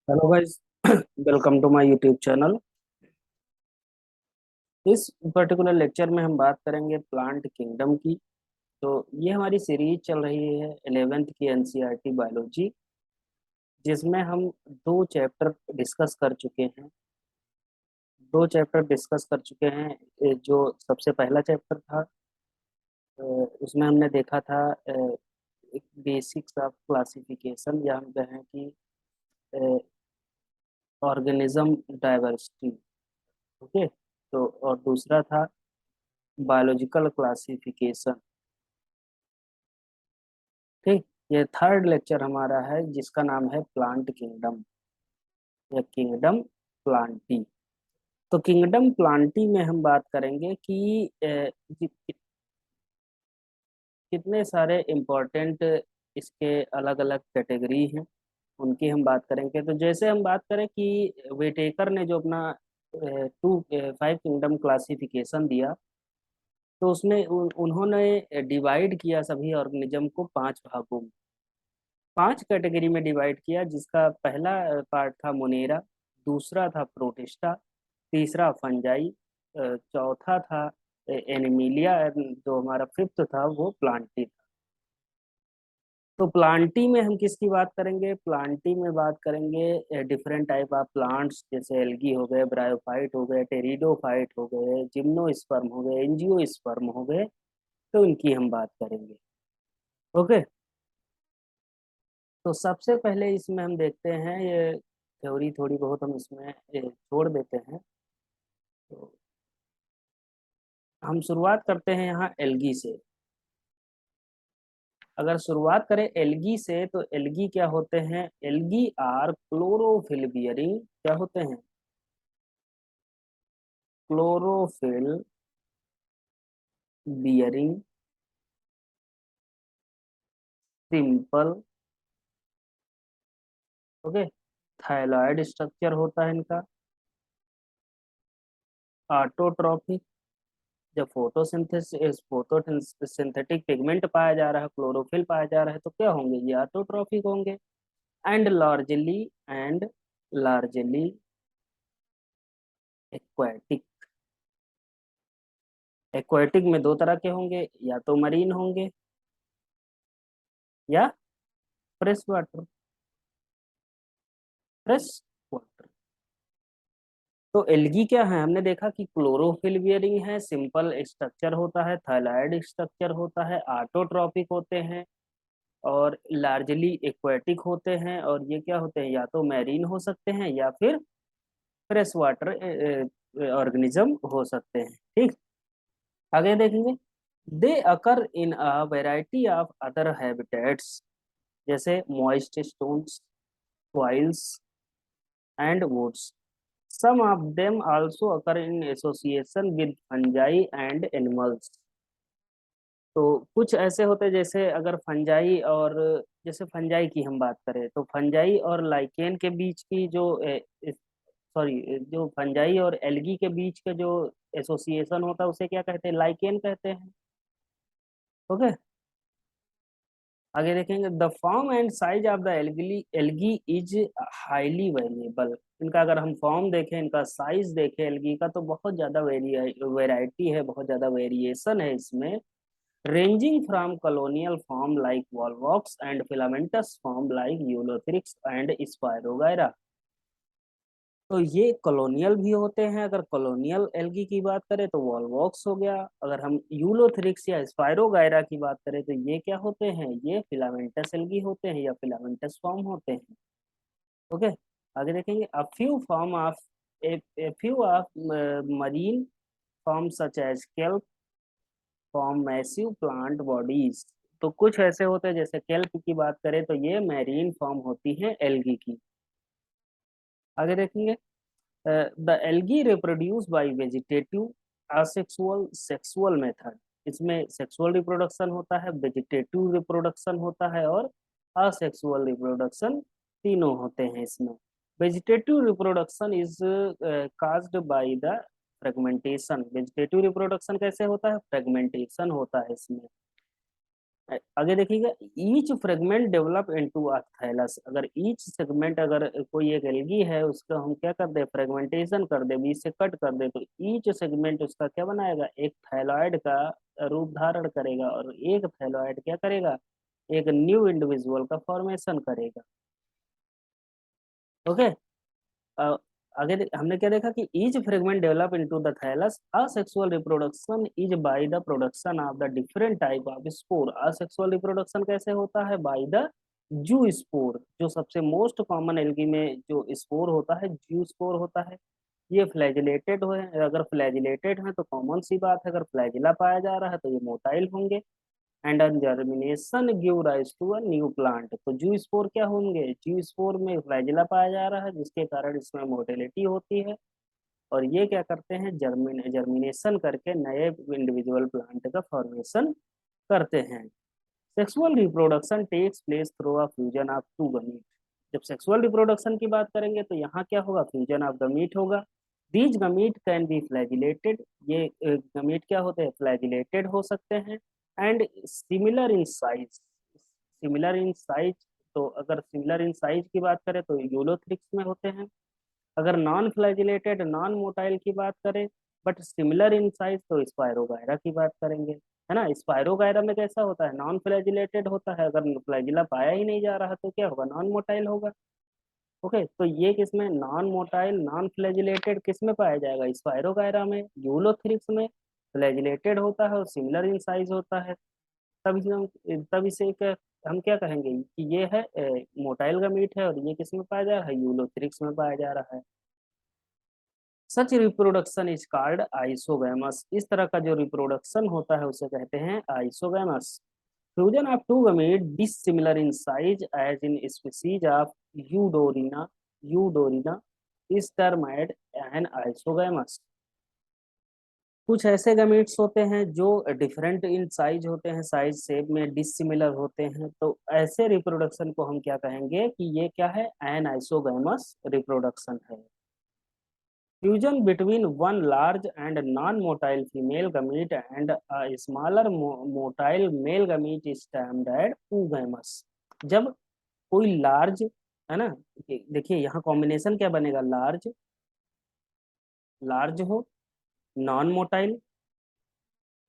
Hello guys. Welcome to my YouTube channel. इस particular lecture में हम बात करेंगे प्लांट किंगडम की। तो ये हमारी सीरीज चल रही है 11th की एनसीईआरटी बायोलॉजी, जिसमें हम दो चैप्टर डिस्कस कर चुके हैं। जो सबसे पहला चैप्टर था, उसमें हमने देखा था बेसिक्स ऑफ क्लासिफिकेशन, या हम कहें कि ऑर्गेनिज्म डाइवर्सिटी। ओके। तो और दूसरा था बायोलॉजिकल क्लासिफिकेशन। ठीक। ये थर्ड लेक्चर हमारा है, जिसका नाम है प्लांट किंगडम या किंगडम प्लांटी। तो किंगडम प्लांटी में हम बात करेंगे कि कितने सारे इम्पोर्टेंट इसके अलग अलग कैटेगरी हैं, उनकी हम बात करेंगे। तो जैसे हम बात करें कि वेटेकर ने जो अपना 5 किंगडम क्लासिफिकेशन दिया, तो उसमें उन्होंने डिवाइड किया सभी ऑर्गेनिज्म को 5 भागों में, 5 कैटेगरी में डिवाइड किया। जिसका पहला पार्ट था मोनेरा, दूसरा था प्रोटिस्टा, तीसरा फंजाई, चौथा था एनिमिलिया, जो हमारा फिफ्थ था वो प्लांटी था। तो प्लांटी में हम किसकी बात करेंगे? प्लांटी में बात करेंगे डिफरेंट टाइप ऑफ प्लांट्स, जैसे एल्गी हो गए, ब्रायोफाइट हो गए, टेरिडोफाइट हो गए, जिम्नोस्पर्म हो गए, एंजियोस्पर्म हो गए। तो इनकी हम बात करेंगे। ओके। तो सबसे पहले इसमें हम देखते हैं, ये थ्योरी थोड़ी बहुत हम इसमें छोड़ देते हैं। तो हम शुरुआत करते हैं यहाँ एल्गी से। अगर शुरुआत करें एल्गी से, तो एल्गी क्या होते हैं? एल्गी आर क्लोरोफिल बियरिंग, क्या होते हैं? Chlorophyll bearing simple. Okay. Thylakoid structure होता है इनका। ऑटोट्रॉफिक, जब फोटोसिंथेटिक पिगमेंट पाया जा रहा है, क्लोरोफिल पाया जा रहा है, तो क्या होंगे? ये ऑटोट्रॉफिक होंगे। And largely aquatic. एक्वाटिक में दो तरह के होंगे, या तो मरीन होंगे या फ्रेश वाटर। Fresh water. तो एल्गी क्या है? हमने देखा कि क्लोरोफिल बियरिंग है, सिंपल स्ट्रक्चर होता है, थायलॉइड स्ट्रक्चर होता है, ऑटोट्रॉपिक होते हैं, और लार्जली एक्वाटिक होते हैं। और ये क्या होते हैं? या तो मैरीन हो सकते हैं या फिर फ्रेश वाटर ऑर्गेनिज्म हो सकते हैं। ठीक। आगे देखेंगे। They occur in a variety of other habitats, जैसे moist stones, soils and woods. Some of them also occur in association with fungi and animals. तो कुछ ऐसे होते हैं, जैसे अगर फंजाई और, जैसे फंजाई की हम बात करें, तो फंजाई और लाइकेन के बीच की जो, सॉरी, जो फंजाई और एल्गी के बीच का जो एसोसिएशन होता है, उसे क्या कहते हैं? लाइकेन कहते हैं। ओके। आगे देखेंगे। The form and size of the algae algae is highly variable. इनका अगर हम फॉर्म देखें, इनका साइज देखें एल्गी का, तो बहुत ज्यादा वेराइटी है, बहुत ज्यादा वेरिएशन है इसमें। ranging from colonial form like volvox and filamentous form like Eulothrix and Spirogyra। तो ये कॉलोनियल भी होते हैं। अगर कॉलोनियल एल्गी की बात करें तो वॉलवॉक्स हो गया। अगर हम यूलोथ्रिक्स या स्पायरोगायरा की बात करें, तो ये क्या होते हैं? ये फिलामेंटस एल्गी होते हैं या फिलामेंटस फॉर्म होते हैं। ओके। आगे देखेंगे। A few of marine forms such as kelp form massive plant bodies. तो कुछ ऐसे होते हैं, जैसे केल्प की बात करें तो ये मैरीन फॉर्म होती है एल्गी की। आगे देखेंगे। The algae reproduce by vegetative, asexual, sexual method. इसमें सेक्सुअल रिप्रोडक्शन होता है, वेजिटेटिव रिप्रोडक्शन होता है, और असेक्सुअल रिप्रोडक्शन, तीनों होते हैं इसमें। Vegetative reproduction is caused by the fragmentation. Vegetative reproduction कैसे होता है? फ्रेगमेंटेशन होता है इसमें। आगे देखिएगा, each fragment develop into a thallus. अगर ईच सेगमेंट, अगर कोई एक एल्गी है उसका हम क्या कर दे, फ्रेगमेंटेशन कर दे, बीच से कट कर दे, तो ईच सेगमेंट उसका क्या बनाएगा, एक थैलॉइड का रूप धारण करेगा, और एक थैलॉइड क्या करेगा, एक न्यू इंडिविजुअल का फॉर्मेशन करेगा। ओके। हमने क्या देखा कि each fragment develop into the thallus. Asexual reproduction is by the production of the different type of spore. Asexual reproduction कैसे होता है, बाय द जू स्पोर। जो सबसे मोस्ट कॉमन एल्गी में जो स्पोर होता है, जू स्पोर होता है। ये फ्लैजिलेटेड हो, अगर फ्लैजिलेटेड है तो कॉमन सी बात है, अगर फ्लैजिला पाया जा रहा है तो ये मोटाइल होंगे। And on germination give rise to a new plant. तो जू स्पोर क्या होंगे, जू स्पोर में फ्लैजिला पाया जा रहा है जिसके कारण इसमें मोटिलिटी होती है, और ये क्या करते हैं, जर्मिनेशन करके नए इंडिविजुअल प्लांट का फॉर्मेशन करते हैं। Sexual reproduction takes place through a fusion of two gamete. जब सेक्सुअल रिप्रोडक्शन की बात करेंगे तो यहाँ क्या होगा, फ्यूजन ऑफ गमीट होगा। These gamete can be flagellated. ये गमीट क्या होते हैं, फ्लैजिलेटेड हो सकते हैं। And similar in size, similar in size. तो अगर सिमिलर इन साइज की बात करें तो यूलोथ्रिक्स में होते हैं। अगर नॉन फ्लैजिलेटेड नॉन मोटाइल की बात करें बट सिमिलर इन साइज, तो स्पायरोगायरा की बात करेंगे, है ना। स्पायरोगायरा में कैसा होता है, नॉन फ्लैजिलेटेड होता है, अगर फ्लैजिला पाया ही नहीं जा रहा तो क्या होगा, नॉन मोटाइल होगा। ओके, तो ये किसमें, नॉन मोटाइल नॉन फ्लैजिलेटेड किस में पाया जाएगा, स्पायरोगायरा में। यूलोथ्रिक्स में फ्लैजिलेटेड होता है और सिमिलर इन साइज होता है। तब इसे हम क्या कहेंगे कि ये है मोटाइल का मीट है, और ये किस में पाया जा रहा है, यूलोथ्रिक्स में पाया जा रहा है। सच रिप्रोडक्शन इज कॉल्ड आइसोगैमस। इस तरह का जो रिप्रोडक्शन होता है उसे कहते हैं isogamous. Fusion of two gamete dissimilar in size as in species of Eudorina, Eudorina is termed anisogamous. कुछ ऐसे गमीट्स होते हैं जो डिफरेंट इन साइज होते हैं, साइज शेप में डिसिमिलर होते हैं, तो ऐसे रिप्रोडक्शन को हम क्या कहेंगे कि ये क्या है, एन आइसोगैमस रिप्रोडक्शन है। Fusion between one large and non-motile female gamete and a smaller motile male gamete is termed as oogamous। जब कोई लार्ज, है ना, देखिए यहाँ कॉम्बिनेशन क्या बनेगा, लार्ज, लार्ज हो, non motile,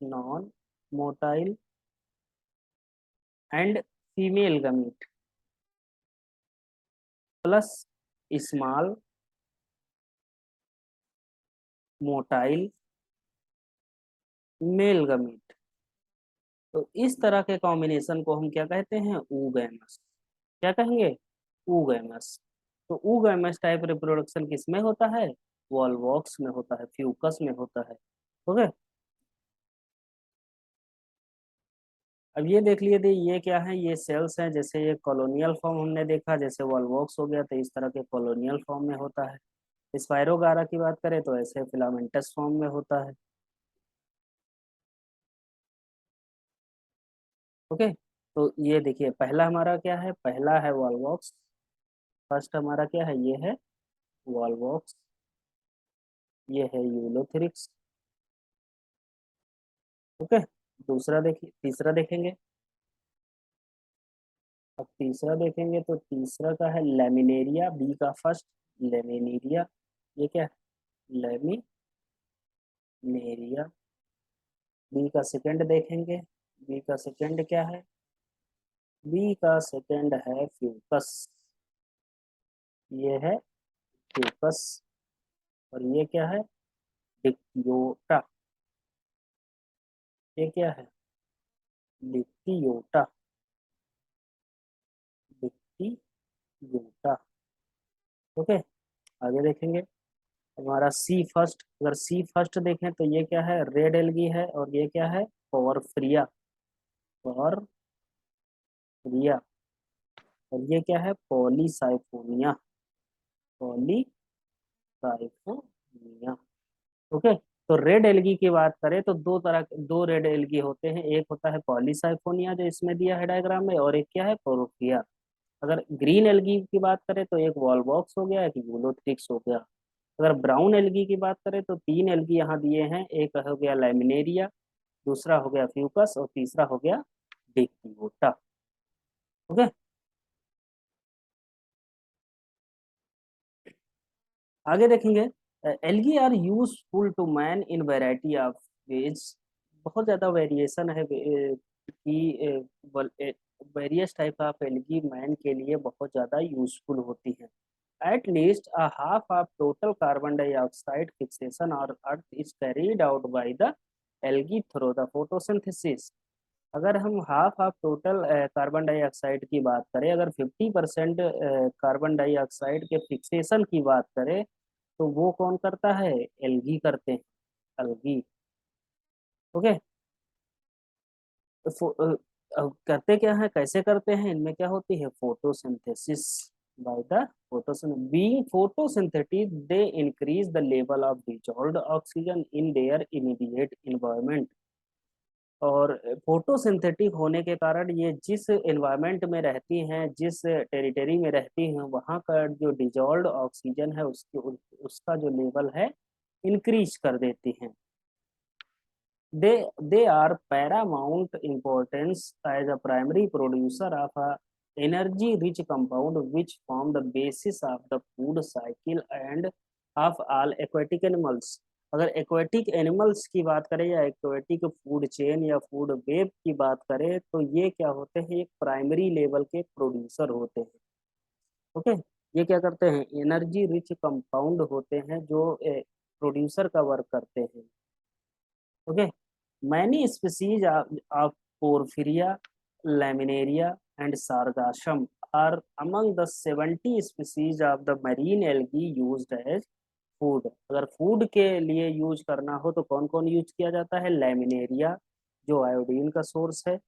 non motile and female gamete plus small motile male gamete. तो इस तरह के कॉम्बिनेशन को हम क्या कहते हैं, oogamous। क्या कहेंगे, oogamous। तो oogamous टाइप रिप्रोडक्शन किस में होता है, वॉल्वॉक्स में होता है, फ्यूकस में होता है। ओके। अब ये देख लिए थे, ये क्या है, ये सेल्स हैं, जैसे ये कॉलोनियल फॉर्म हमने देखा, जैसे वॉल्वॉक्स हो गया तो इस तरह के कॉलोनियल फॉर्म में होता है। स्पायरोगारा की बात करें तो ऐसे फिलामेंटस फॉर्म में होता है। ओके। तो ये देखिए, पहला हमारा क्या है, पहला है वॉल्वॉक्स। फर्स्ट हमारा क्या है, ये है वॉल्वॉक्स, ये है यूलोथ्रिक्स। ओके। दूसरा देखिए, तीसरा देखेंगे। अब तीसरा देखेंगे तो तीसरा का है लेमिनेरिया, बी का फर्स्ट, लेमिनेरिया। ये क्या है, लेमिनेरिया। बी का सेकंड देखेंगे, बी का सेकंड क्या है, बी का सेकंड है फ्यूकस। ये है फ्यूकस। और ये क्या है, डिक्टियोटा। ये क्या है, डिक्टियोटा, डिक्टियोटा। ओके। आगे देखेंगे, हमारा सी फर्स्ट। अगर सी फर्स्ट देखें तो ये क्या है, रेड एल्गी है, और ये क्या है, पोरफ्रिया, पोरफ्रिया। और ये क्या है, पॉलीसाइफोनिया, पॉलीसाइफोनिया। ओके। तो रेड एल्गी की बात करें तो दो रेड एल्गी होते हैं, एक होता है पॉलीसाइफोनिया जो इसमें दिया है डायग्राम में, और एक क्या है, पोरोफिया। अगर ग्रीन एल्गी की बात करें तो एक वॉलबॉक्स हो गया, एक यूलोथ्रिक्स हो गया। अगर ब्राउन एल्गी की बात करें तो तीन एल्गी यहाँ दिए हैं, एक हो गया लैमिनेरिया, दूसरा हो गया फ्यूकस, और तीसरा हो गया डिक्टियोटा। ओके, आगे देखेंगे। Algae are useful to man in variety of ways. बहुत ज़्यादा वेरिएशन है कि various type of algae man के लिए बहुत ज़्यादा यूजफुल होती है। At least a half of total carbon dioxide fixation और earth is carried out by the algae through the photosynthesis. अगर हम half of total carbon dioxide की बात करें, अगर 50% कार्बन डाइऑक्साइड के फिक्सेशन की बात करें, तो वो कौन करता है? एल्गी करते हैं, एल्गी। ओके। करते क्या है, कैसे करते हैं, इनमें क्या होती है? Photosynthesis. By the photosynthesis, being photosynthetic they increase the level of dissolved oxygen in their immediate environment. और फोटोसिंथेटिक होने के कारण ये जिस एनवायरनमेंट में रहती हैं, जिस टेरिटरी में रहती हैं, वहाँ का जो डिजॉल्व्ड ऑक्सीजन है उसका जो लेवल है इंक्रीज कर देती हैं। They are paramount importance as a primary producer of a energy rich compound which form the basis of the food cycle and of all aquatic animals. अगर एक्वेटिक एनिमल्स की बात करें या एक्वेटिक फूड चेन या food web की बात करें, तो ये क्या होते हैं? एक प्राइमरी लेवल के प्रोड्यूसर होते हैं। ओके, ये क्या करते हैं? एनर्जी रिच कंपाउंड होते हैं जो प्रोड्यूसर का वर्क करते हैं। Okay, many species of Porphyria, Laminaria, and Sargassum are among the 70 species of the marine algae used as food. अगर फूड के लिए यूज करना हो तो कौन कौन यूज किया जाता है? लैमिनेरिया, जो आयोडीन का सोर्स है,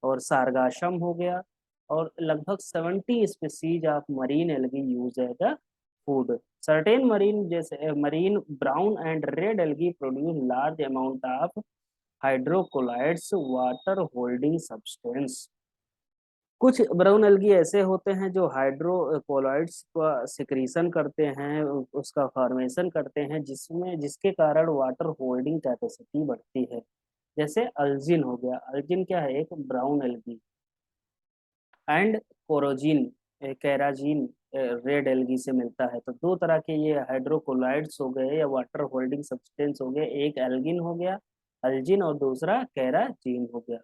और सारगाशम हो गया, और लगभग 70 species of marine algae use as the food. Certain marine जैसे marine brown and red algae produce large amount of hydrocolloids water holding substance. कुछ ब्राउन एल्गी ऐसे होते हैं जो हाइड्रोकोलाइड्स का सिक्रीशन करते हैं, उसका फॉर्मेशन करते हैं, जिसके कारण वाटर होल्डिंग कैपेसिटी बढ़ती है। जैसे अल्जिन हो गया। अल्जिन क्या है? एक brown algae. And carrageen, carrageen red algae से मिलता है। तो दो तरह के ये हाइड्रोकोलाइड्स हो गए या वाटर होल्डिंग सब्सटेंस हो गए। एक एल्गिन हो गया, अल्जिन, और दूसरा कैराजीन हो गया।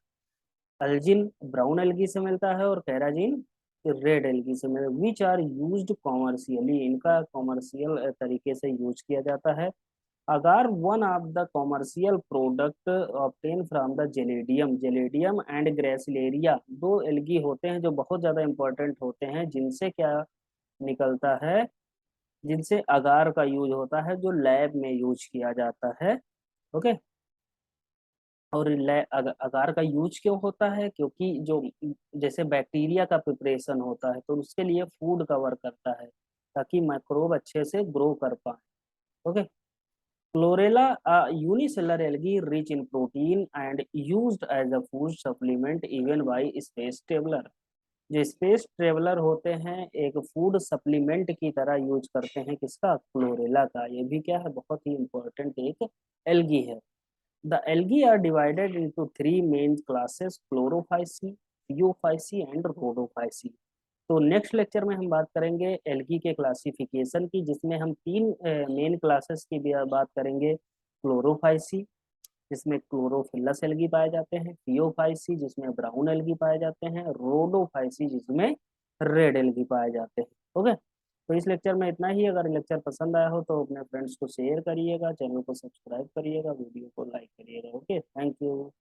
अल्जिन ब्राउन एल्गी से मिलता है और कैराजीन रेड एल्गी से मिलता है। विच आर यूज्ड कॉमर्शियली, इनका कॉमर्शियल तरीके से यूज किया जाता है। Agar one of the commercial product obtained from the gelidium, gelidium and gracilaria, दो एल्गी होते हैं जो बहुत ज़्यादा इंपॉर्टेंट होते हैं, जिनसे क्या निकलता है? जिनसे अगार का यूज होता है, जो लैब में यूज किया जाता है। ओके। और अगार का यूज क्यों होता है? क्योंकि जो जैसे बैक्टीरिया का प्रिपरेशन होता है, तो उसके लिए फूड का वर्क करता है, ताकि माइक्रोब अच्छे से ग्रो कर पाए। Okay. Chlorella, a unicellular algae rich in protein and used as a food supplement even by space traveler। जो स्पेस ट्रेवलर होते हैं, एक फूड सप्लीमेंट की तरह यूज करते हैं किसका? क्लोरेला का। ये भी क्या है? बहुत ही इंपॉर्टेंट एक एल्गी है। The algae are divided into three main classes: chlorophyceae, phaeophyceae and rhodophyceae. तो नेक्स्ट लेक्चर में हम बात करेंगे एल्गी के क्लासिफिकेशन की, जिसमें हम तीन मेन क्लासेस की भी बात करेंगे। क्लोरोफाइसी, जिसमें क्लोरोफिलस एल्गी पाए जाते हैं; थियोफाइसी, जिसमें ब्राउन एल्गी पाए जाते हैं; रोडोफाइसी, जिसमें रेड एल्गी पाए जाते हैं। ओके, तो इस लेक्चर में इतना ही। अगर लेक्चर पसंद आया हो तो अपने फ्रेंड्स को शेयर करिएगा, चैनल को सब्सक्राइब करिएगा, वीडियो को लाइक करिएगा। Okay, thank you.